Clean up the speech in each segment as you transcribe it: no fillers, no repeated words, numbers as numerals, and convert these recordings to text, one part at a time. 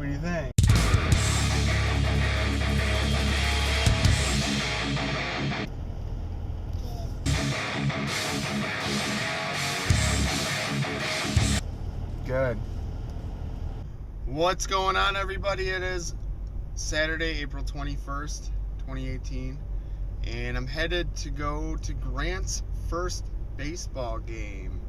What do you think? Good. What's going on, everybody? It is Saturday, April 21st, 2018, and I'm headed to go to Grant's first baseball game.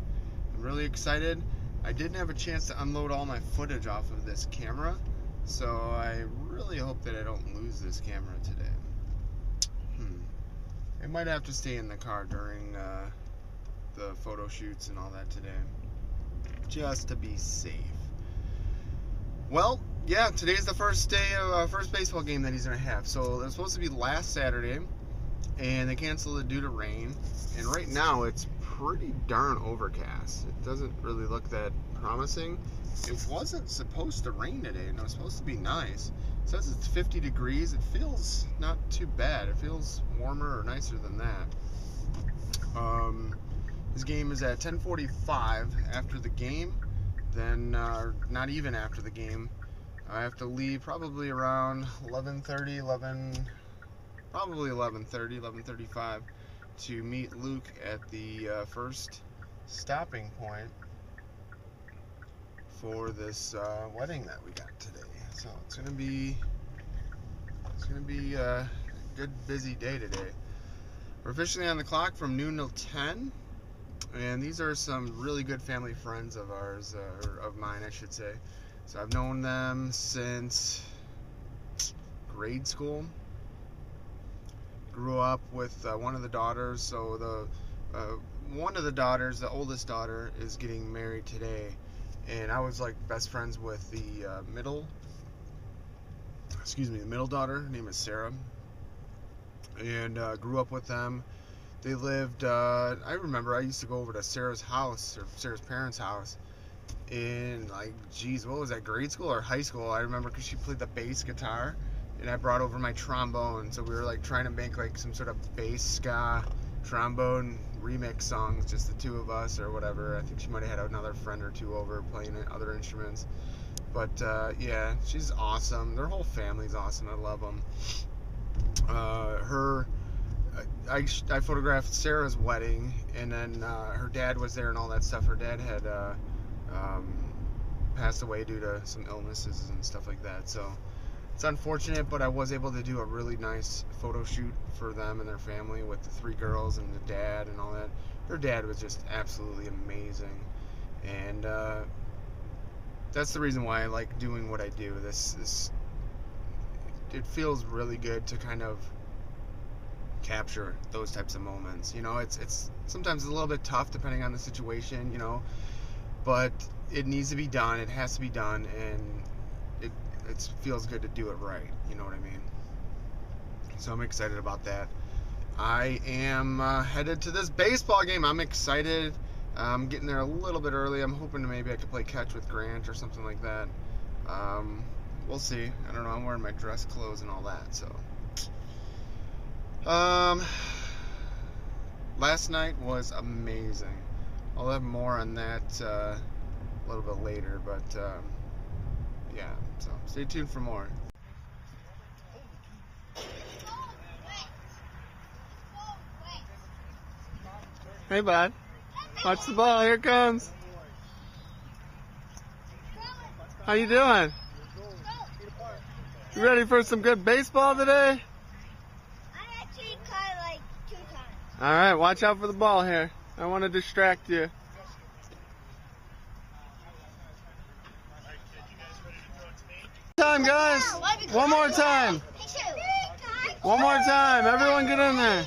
I'm really excited. I didn't have a chance to unload all my footage off of this camera, so I really hope that I don't lose this camera today. I might have to stay in the car during the photo shoots and all that today, just to be safe. Well, yeah, today's the first day of first baseball game that he's gonna have. So it was supposed to be last Saturday, and they canceled it due to rain. And right now it's pretty darn overcast. It doesn't really look that promising. It wasn't supposed to rain today, and it was supposed to be nice. It says it's 50 degrees. It feels not too bad. It feels warmer or nicer than that. This game is at 10:45 after the game. Then, not even after the game, I have to leave probably around 11:35 to meet Luke at the first stopping point for this wedding that we got today. So it's gonna be a good busy day today. We're officially on the clock from noon till 10. And these are some really good family friends of ours, or of mine, I should say. So I've known them since grade school. Grew up with one of the daughters. So one of the daughters, the oldest daughter, is getting married today. And I was like best friends with the middle daughter. Her name is Sarah. And grew up with them. They lived, I remember I used to go over to Sarah's house, or Sarah's parents' house, in, like, geez, what was that, grade school or high school? I remember because she played the bass guitar, and I brought over my trombone, so we were, like, trying to make, like, some sort of bass ska trombone remix songs, just the two of us, or whatever. I think she might have had another friend or two over playing other instruments. But, yeah, she's awesome. Their whole family's awesome. I love them. I photographed Sarah's wedding, and then her dad was there and all that stuff. Her dad had passed away due to some illnesses and stuff like that. So it's unfortunate, but I was able to do a really nice photo shoot for them and their family with the three girls and the dad and all that. Their dad was just absolutely amazing, and that's the reason why I like doing what I do. It feels really good to kind of capture those types of moments. You know, it's sometimes a little bit tough depending on the situation, you know, but it needs to be done. It has to be done, and it feels good to do it right. You know what I mean? So I'm excited about that. I am headed to this baseball game. I'm excited. I'm getting there a little bit early. I'm hoping maybe I could play catch with Grant or something like that. We'll see. I don't know. I'm wearing my dress clothes and all that, so. Last night was amazing. I'll have more on that a little bit later, but yeah, so stay tuned for more. Hey, bud. Watch the ball. Here it comes. How you doing? You ready for some good baseball today? All right, watch out for the ball here. I want to distract you. Time, guys. One more time. One more time. Everyone get in there.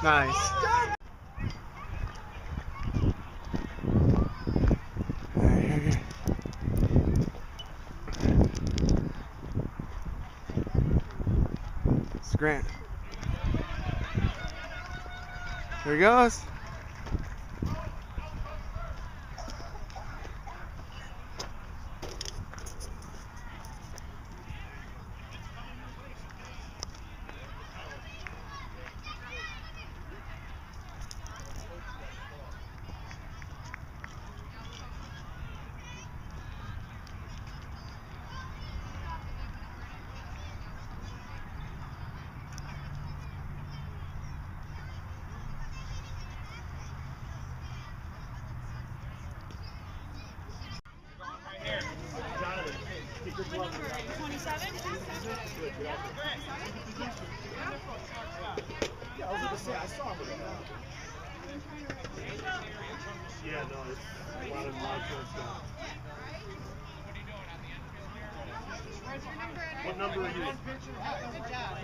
Nice. Grant. There he goes. Yeah, I was gonna say I saw him. Yeah, no, it's a lot of nonsense now. What number are you? Good job.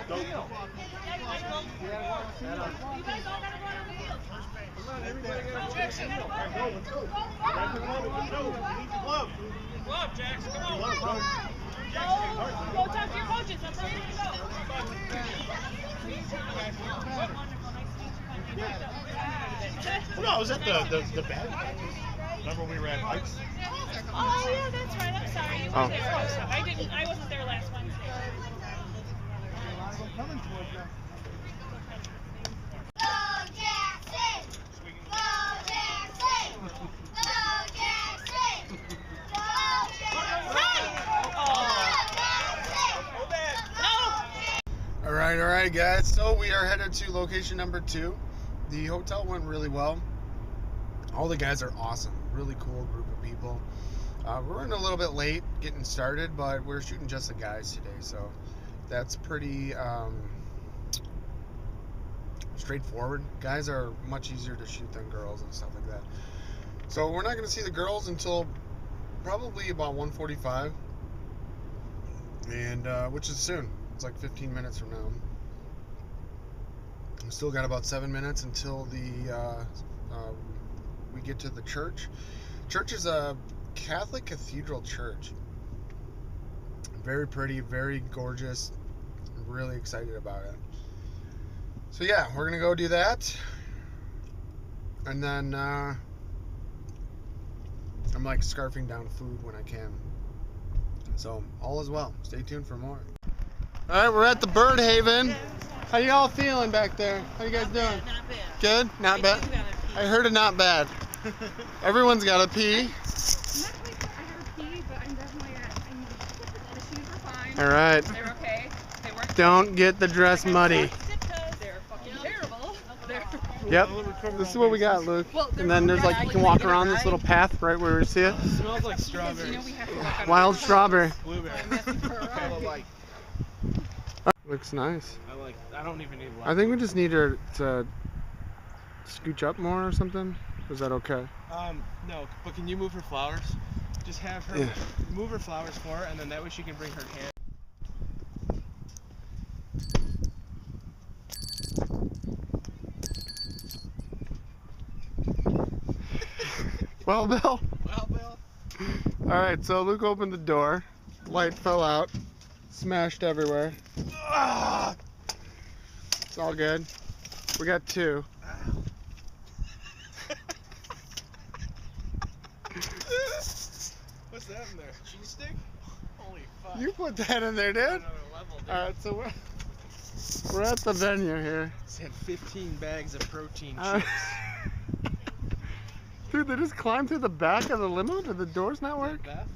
Don't. You guys all gotta go on the field. Jackson, Let's go. Glove, Jackson, come on. go talk to your coaches. That's where you're gonna go. No, I was at the bad practice. Remember we were at Mike's? Oh yeah, that's right. I'm sorry. You were there. I wasn't there last Wednesday. All right, guys. So we are headed to location number 2. The hotel went really well. All the guys are awesome. Really cool group of people. We're running a little bit late getting started, but we're shooting just the guys today, so that's pretty straightforward. Guys are much easier to shoot than girls and stuff like that. So we're not going to see the girls until probably about 1:45, and which is soon. It's like 15 minutes from now. We still got about 7 minutes until we get to the church. Church is a Catholic cathedral church. Very pretty, very gorgeous. I'm really excited about it. So yeah, we're gonna go do that, and then I'm like scarfing down food when I can. So all is well. Stay tuned for more. All right, we're at the Bird Haven. How y'all feeling back there? How you guys doing? Not bad. Good? Not bad? I heard it not bad. Everyone's got a pee. I'm not quite sure I have a pee, but I'm definitely the shoes were fine. All right. They're okay. They weren't. Don't get the dress muddy. They're fucking terrible. Yep. This is what we got, Luke. And then there's like, you can walk around this little path right where we see it. It smells like strawberries. You know we have to walk on Wild strawberry. Blueberry. Looks nice. I don't even need I think we just need her to scooch up more or something. Is that okay? No, but can you move her flowers? Just have her move her flowers for her, and then that way she can bring her hand. Well, Bill. Well, Bill. All right, so Luke opened the door. Light fell out. Smashed everywhere. It's all good. We got 2. What's that in there? Cheese stick? Holy fuck. You put that in there, dude. Another level, dude. All right, so we're at the venue here. It's had 15 bags of protein Uh, chips. Dude, they just climbed through the back of the limo. Did the doors not work? Beth?